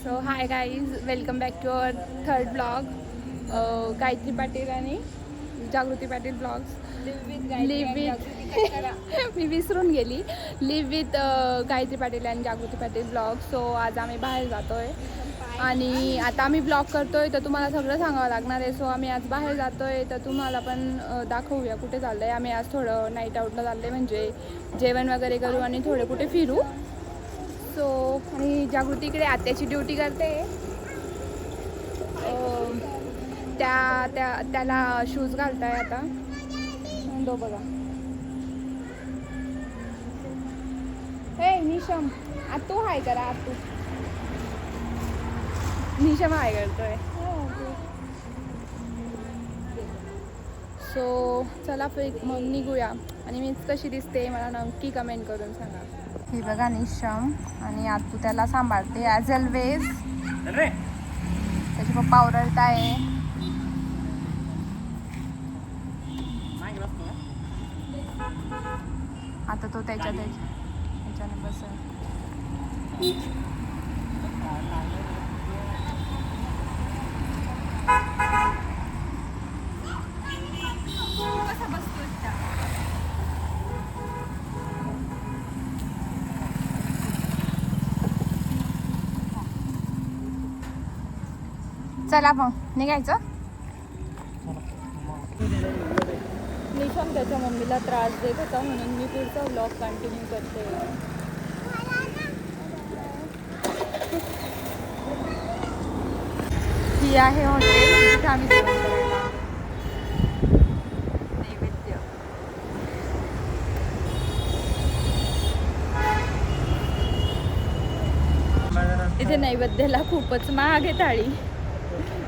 So hi guys, welcome back to our third blog. Gayatri Patil आणि Jagruti Patil blogs. Live with me विसरून गेली. Leave with Gayatri Patil आणि Jagruti Patil blog. So आज आम्ही बाहेर जातो आहे आणि आता आम्ही ब्लॉग करतो आहे तर तुम्हाला सगळं सांगावं लागणार आहे. सो आम्ही आज बाहेर जातो आहे तर तुम्हाला पण दाखवूया कुठे चाललं आहे. आम्ही आज थोडं नाईट आऊटला चाललं आहे, म्हणजे जेवण वगैरे करू आणि थोडे कुठे फिरू. सो आणि जागृती इकडे आत्याची ड्युटी करते. त्याला शूज घालताय आता. दो बघा. हे निशम, आतू हाय करा. आतू निशम हाय करतोय. सो चला फिर मग निघूया. आणि मीच कशी दिसते मला नक्की कमेंट करून सांगा. हे बघा निशम आणि आतू त्याला सांभाळते ॲज ऑलवेज. त्याचे पप्पा ओरडताय. आता तो त्याच्याने बसेल. चला मग निघायचं. निशम त्याच्या मम्मीला त्रास देत होता म्हणून मी पुढचा व्लॉग कंटिन्यू करते. ही आहे हॉटेल जिथे आम्ही जेवण करायला. नैवेद्य. इथे नैवेद्याला खूपच महाग आहे थाळी,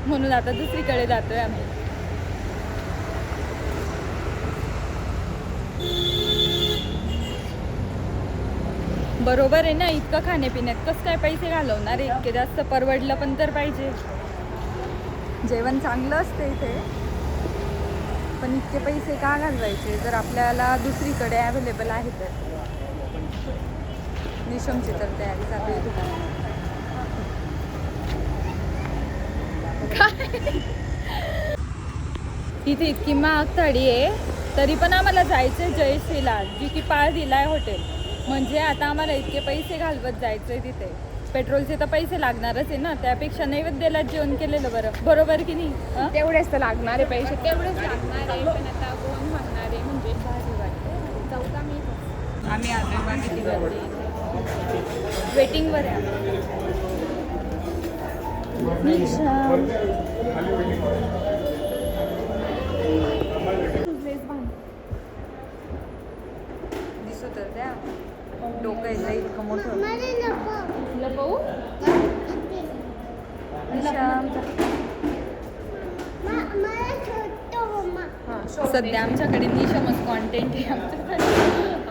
म्हणून आता दुसरीकडे जातोय आम्ही. बरोबर आहे ना, इतकं खाण्यापिण्यात कसं काय पैसे घालवणार. इतके जास्त परवडलं पण तर पाहिजे. जेवण चांगलं असतं इथे, पण इतके पैसे का घालवायचे जर आपल्याला दुसरीकडे अवेलेबल आहे तर. निशमची तर तयारी चालू आहे. इथे इतकी महाग थाळी आहे तरी पण आम्हाला जायचंय जयश्रीला, जी की पाळधीला आहे हॉटेल. म्हणजे आता आम्हाला इतके पैसे घालवत जायचंय तिथे. पेट्रोलचे तर पैसे लागणारच आहे ना, त्यापेक्षा नैवेद्याला जेवण केलेलं बरं. बरोबर की नाही? तेवढेच तर लागणारे पैसे, तेवढेच लागणार आहे. पण आता कोण म्हणणार आहे, म्हणजे भारी वाटते. चौदा मी आम्ही आलो बा किती गर्दी. वेटिंगवर आहे. दिसू तर द्या. डोकं येतं इतकं मोठं. लपवू सध्या आमच्याकडे निशमच कॉन्टेंट आहे.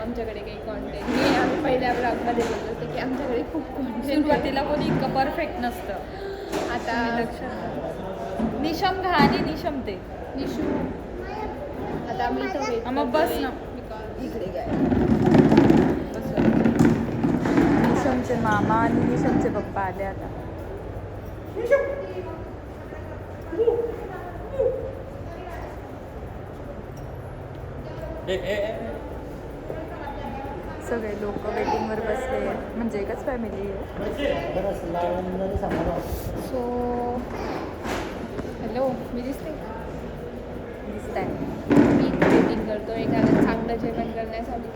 आमच्याकडे काही कॉन्टेंट नाही. आम्ही पहिल्या ब्लॉगमध्ये बोलत होते की आमच्याकडे खूप कॉन्टेंट. सुरुवातीला कोणी इतकं परफेक्ट नसतं. आता निशम घा आणि निशम ते निशू. आता आम्ही मग बस ना इकडे काय. निशमचे मामा आणि निशमचे पप्पा आले आता. सगळे लोक वेटिंगवर बसले, म्हणजे एकच फॅमिली आहे. सो हॅलो, मी दिसते मी वेटिंग करतो एखादं चांगलं जेवण करण्यासाठी.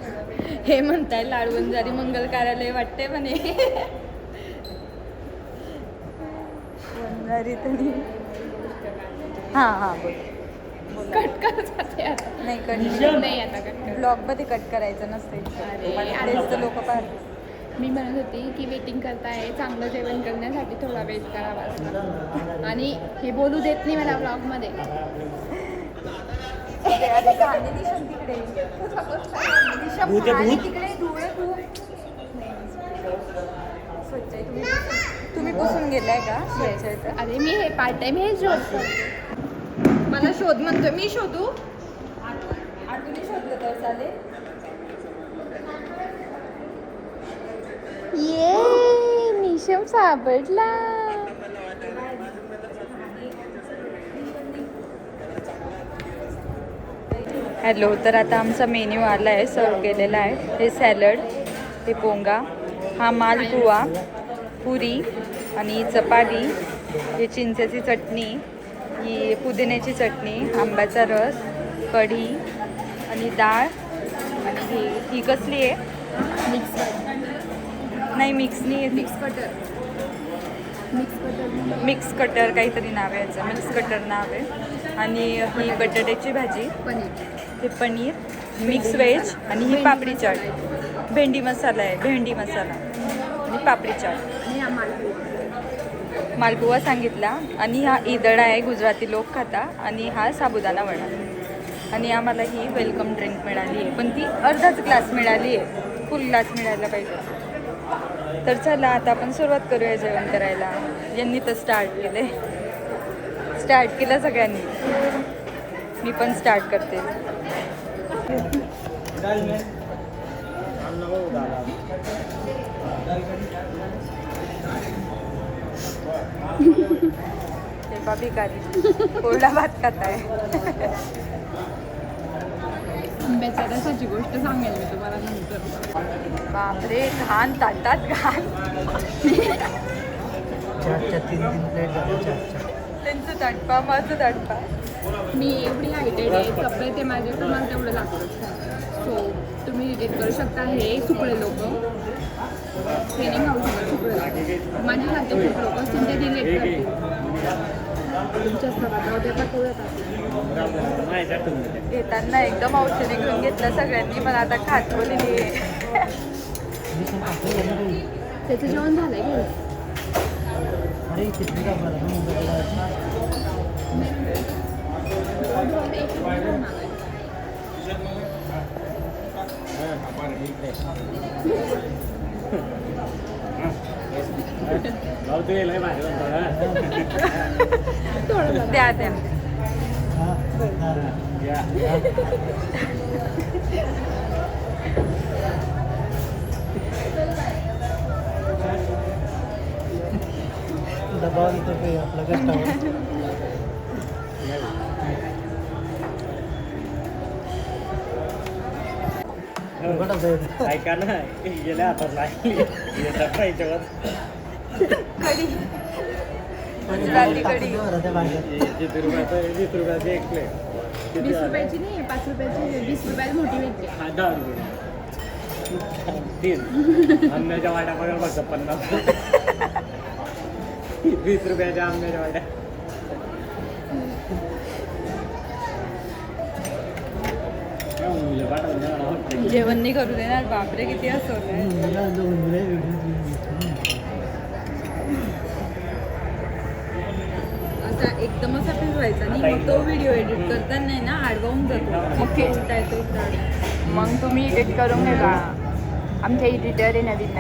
हे म्हणताय लाडवंजारी मंगल कार्यालय वाटते म्हणे. वंजारी तरी हां बोल. कट करायचं नाही. कट नाही आता. कट ब्लॉगमध्ये कट करायचं नसते. अरे लोक पाहतात. मी म्हणत होती की वेटिंग करताय चांगलं जेवण करण्यासाठी, थोडा वेट करावा. आणि हे बोलू देत नाही मला ब्लॉगमध्ये. तिकडे धुळे खूप स्वच्छ आहे. तुम्ही पुसून गेलाय का स्वच्छ? अरे मी हे पार्ट टाइम हे शोधतो. मला शोध म्हणतोय. मी शोधू? आतून शोधलं तर चालेल. ये रेशम सापडला. हॅलो, तर आता आमचा मेन्यू आला आहे, सर्व केलेला आहे. हे सॅलड, हे पोंगा, हा मालपुआ, पुरी आणि चपाती, ही चिंचेची चटणी, ही पुदिन्याची चटणी, आंब्याचा रस, कढी आणि डाळ. आणि ही कसली आहे? नाही मिक्स नाही आहे, मिक्स कटर काहीतरी नाव आहे याचं, मिक्स कटर नाव आहे. आणि ही बटाट्याची भाजी, हे पनीर, मिक्स व्हेज आणि ही पापडी चाट, भेंडी मसाला आहे, भेंडी मसाला आणि पापडी चाट. मालपुआ सांगितला. आणि हा ईदडा आहे, गुजराती लोक खाता. आणि हा साबुदाणा वडा. आणि आम्हाला ही वेलकम ड्रिंक मिळाली आहे, पण ती अर्धाच ग्लास मिळाली आहे, फुल ग्लास मिळायला पाहिजे. तर चला आता आपण सुरुवात करूया जेवण करायला. यांनी तर स्टार्ट केलं सगळ्यांनी. मी पण स्टार्ट करते. ते भिकारी कोरडा भात खात आहे. आंब्याच्या रसाची गोष्ट सांगेल मी तुम्हाला नंतर. बापरे, घाण ताटात घाण. त्यांचं तडपा, माझं तडपा. मी एवढी हायटेड आहे, कपडे ते माझ्याकडे मला तेवढं लागतं. सो तुम्ही रिलेट करू शकता. हे सुकळे लोक ट्रेनिंग खाऊ शकतात. सुकळे लोक माझ्यासारखे खूप लोक असतील ते रिलेट करतील. येताना एकदम औषधी घेऊन घेतलं सगळ्यांनी, पण आता खात बोलली. त्याचं जेवण झालंय का? द्या द्या. दबाव येतो काही आपल्या कष्टावर. ऐका ना, गेल्या हातात लागली कढी, गुजराती कढी. 20 रुपयाचं एक प्लेट. 20 रुपयाची नाही, 5 रुपयाची. 20 रुपयाला मोठी भेटते. 10 रुपये. 3 आंब्याच्या वाट्या बघा फक्त 50. 20 रुपयाच्या आंब्याच्या वाट्या. जेवण नाही करू देणार. बापरे, किती असं आता एकदम असा फिरवायचा नाही, मग तो व्हिडिओ एडिट करताना नाही ना आडवाऊन जातो. मग तुम्ही एडिट करून घ्या. आमच्या एडिटर आहे नवीन.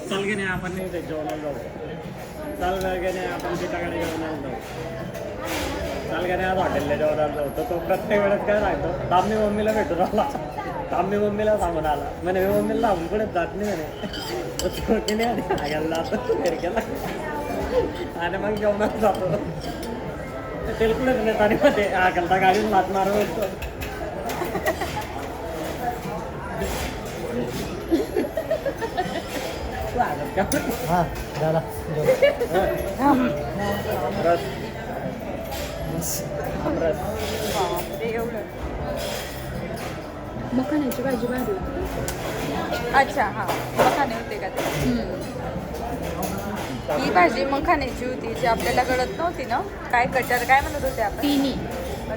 चाल की नाही आपण नाही जेवणाला जाऊ. चाल की नाही आपण तिच्याकडे जेवणाला जाऊ. चाल का नाही आज हॉटेलला जेवणाला जाऊ. तर तो प्रत्येक वेळेस काय सांगतो, तांबी मम्मीला भेटून आला. तांबी मम्मीला सांगून आला म्हणे, मी मम्मीला सांगून पुढे जात नाही म्हणे. की नाही आग्याला जातो खिडक्याला आणि मग जेवणाला जातो. तेलकुलच नाही आणि मग ते आगलता गाडीत मात मारून होतो. मखाण्याची भाजी भारी. अच्छा, हां, मखाने होते का ते? ही भाजी मखाण्याची होती जी आपल्याला कळत नव्हती ना. काय कटर काय म्हणत होते आपण? तिन्ही.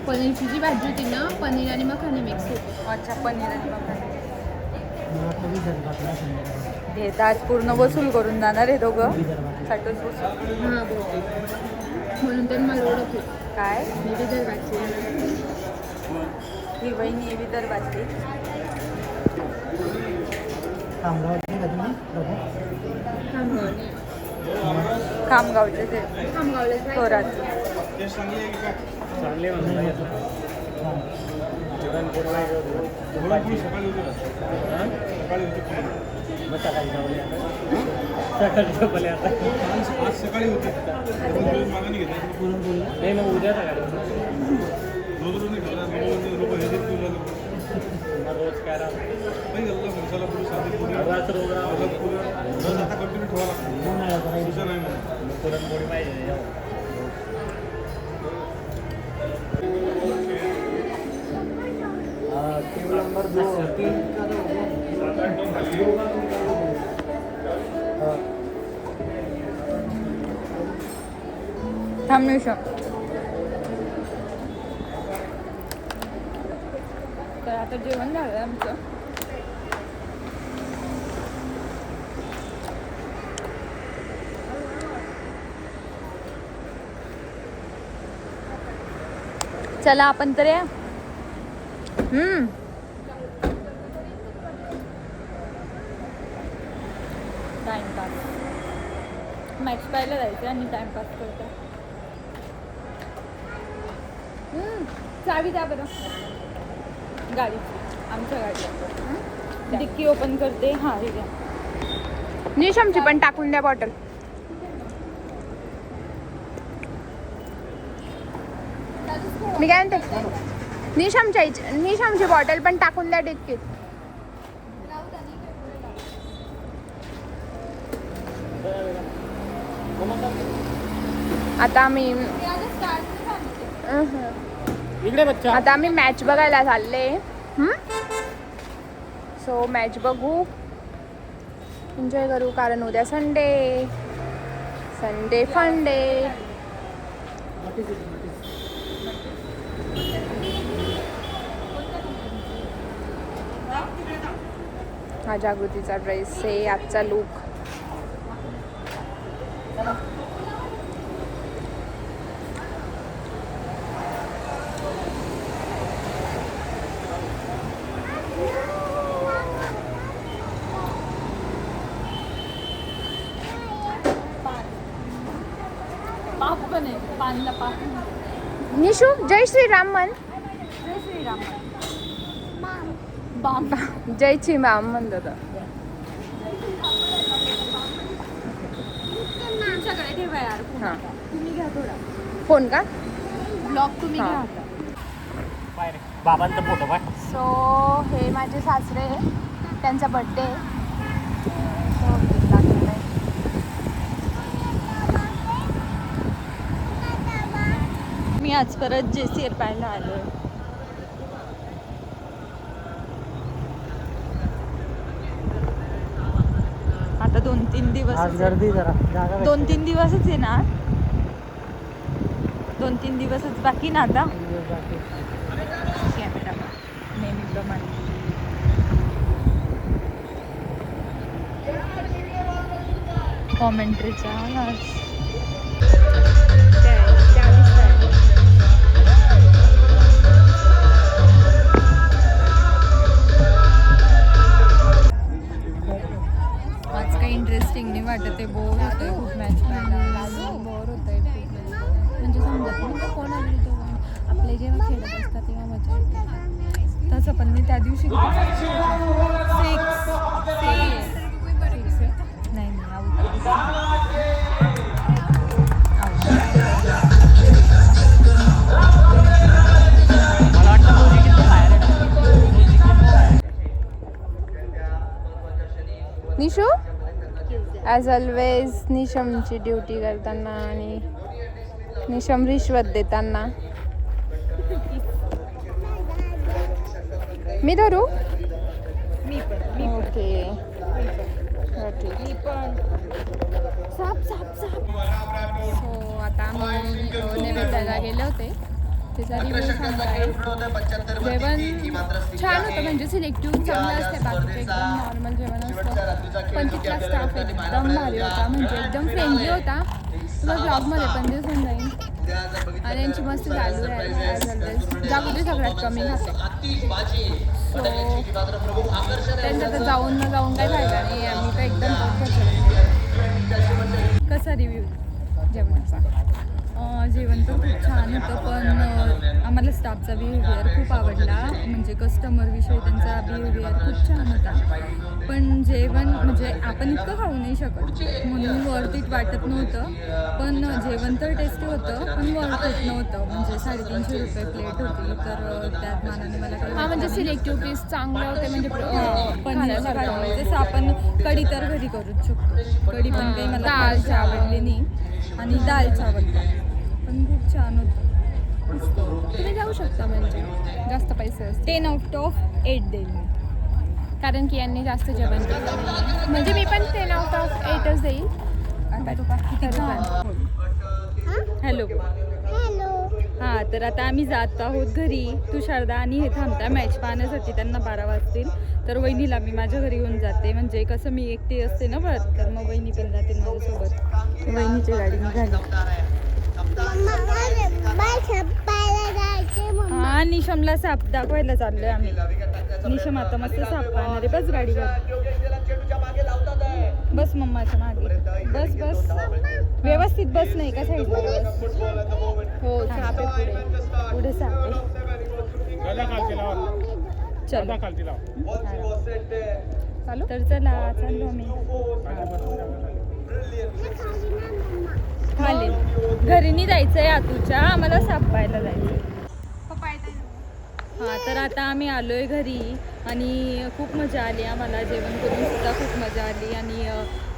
पनीरची जी भाजी होती ना, पनीर आणि मखाने मिक्स होते. अच्छा, पनीर आणि मखाने. हे आज पूर्ण वसूल करून जाणार आहे दोघं. साठूच वसूल. हां, म्हणून त्यांनी मला ओळखलं. काय? मी विदर्भाची. ही वहिनी विदर्भाची. खामगावचे ते थोरात. चांगले म्हणून मग सकाळी जेवले आता सकाळी जेवले आता आज सकाळी होते मागाने घेतला नाही मग उद्या सकाळी रोज नाही खाल्ला लोक हे देत तुला रोज काय राहतं काही घालला मसाला पुरी साधी पुरी रोज रोज रोज आता कंटिन्यू ठेवा लागतो दुसरं नाही म्हणून पुरणपोळी पाहिजे टीम नंबर 2 थांब निशा. तर आता जेवण झालं आमचं. चला आपण तर या. टाइमपास मॅच पाहायला जायचं आणि टाइमपास करतो. चावी द्या बरं गाडीची, आमच्या गाडीला. डिक्की ओपन करते. हां हे घ्या. निशमची पण टाकून द्या बॉटल. मी काय म्हणते, निशमची बॉटल पण टाकून द्या डिक्कीत. आता आम्ही इकडे बच्चा आता आम्ही मॅच बघायला चालले. सो मॅच बघू, एन्जॉय करू, कारण उद्या संडे फन डे. हा जागृतीचा ड्रेस आहे, आजचा लुक. निशू जय श्रीराम म्हण. जय श्रीराम बाम. जय श्रीराम म्हण दादा. तुमच्याकडे ठेवा यार. हां तुम्ही घ्या थोडा फोन का ब्लॉग तुम्ही घ्या. बाबांचा फोटो पाय. सो हे माझे सासरे, त्यांचा बड्डे. मी आज परत JCR पाहायला आलो. आता 2-3 दिवस गर्दी जरा 2-3 दिवसच आहे ना. 2-3 दिवसच बाकी ना आता. कॅमेरा नेहमीप्रमाणे. कॉमेंट्रीचा आवाज. आज काही इंटरेस्टिंग नाही वाटत आहे. बोर होत आहे खूप मॅच पाहायला. बोर होत आहे खूप. म्हणजे समजत नाही कोण आली तेव्हा. आपले जेव्हा खेळत असतात तेव्हा मजा येते. तसं पण मी त्या दिवशी नाही निशू ॲज ऑलवेज निशमची ड्युटी करताना आणि निशम रिश्वत देताना. मी धरू. ओके सो आता आम्ही नैवेद्याला गेले होते. त्याचा रिव्ह्यू सांगताय. जेवण छान होतं, म्हणजे सिलेक्टिव्ह चांगलं असते. बाकीचं एकदम नॉर्मल जेवण असतं. पण तिथला स्टाफ एकदम भारी होता, म्हणजे एकदम फ्रेंडली होता. तुला ब्लॉगमध्ये पण दिसून जाईल. आणि यांची मस्त चालू आहे. जागृती सगळ्यात कमी खाते. सो त्यांचं तर जाऊन काय फायदा नाही. आम्ही तर एकदम कसा रिव्ह्यू जेवणाचा. जेवण तर खूप छान होतं, पण आम्हाला स्टाफचा बिहेवियर खूप आवडला. म्हणजे कस्टमरविषयी त्यांचा बिहेवियर खूप छान होता. पण जेवण म्हणजे आपण इतकं खाऊ नाही शकत, म्हणून वर्थ इट वाटत नव्हतं. पण जेवण तर टेस्टी होतं, पण वर्थ इट नव्हतं. म्हणजे 350 रुपये प्लेट होती, तर त्यात मानाने मला काही हा म्हणजे वाटलं नाही. सिलेक्टिव्ह पीस चांगले होते म्हणजे पनीरची भाजी जसं आपण कढी तर घरी करूच शकतो. कढी पण काही मला दाल फारशी आवडली नाही आणि दाल चावल पण खूप छान होतं, मस्त होतं. तुम्ही जाऊ शकता म्हणजे जास्त पैसे असते 10/8 देईल मी. कारण की यांनी जास्त जेवण केलं नाहीये. म्हणजे मी पण 10/8च देईल. आता तू हॅलो हां, तर आता आम्ही जात आहोत घरी. तुषारदा आणि हे थांबता मॅच पाहण्यासाठी, त्यांना 12 वाजतील. तर वहिनीला मी माझ्या घरी घेऊन जाते. म्हणजे कसं मी एकटी असते ना परत, तर मग वहिनी पण जातील माझ्यासोबत. वहिनीची गाडी निघाली. हा, निशमला साप दाखवायला चाललोय आम्ही. निशम आता मस्त साप पाहणार आहे. बस गाडी बस मम्माच्या मागे बस बस व्यवस्थित बस, नाही का साईडला बस. हो साप आहे पुढे. पुढे साप आहे. चलो चालू तर चला चाललो आम्ही खाली. घरी नाही जायचंय आतूच्या, आम्हाला साप पाहायला जायचंय. हां, तर आता आम्ही आलोय घरी आणि खूप मजा आली आम्हाला. जेवण करून सुद्धा खूप मजा आली. आणि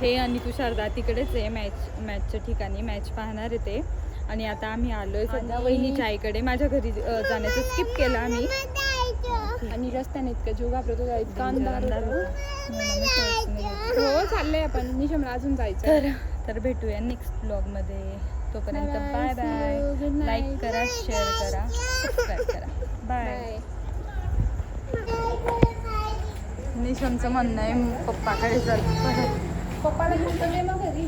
हे आणि तुषारदा तिकडेच आहे मॅचच्या ठिकाणी, मॅच पाहणार आहे ते. आणि आता आम्ही आलोय सध्या वहिनीच्या आईकडे. माझ्या घरी जाण्याचं स्किप केलं आम्ही. आणि रस्त्याने इतकं जीव घाबरत होता, इतका अंधार होता. तर हो चाललंय आपण निशमला अजून जायचं. तर भेटूया नेक्स्ट ब्लॉगमध्ये. तोपर्यंत Bye bye. Bye See you. Bye. Good night. Like करा, शेअर करा, सबस्क्राईब करा. बाय. निशमचं म्हणणं आहे पप्पाकडे चल परत. पप्पाला घेऊन मग घरी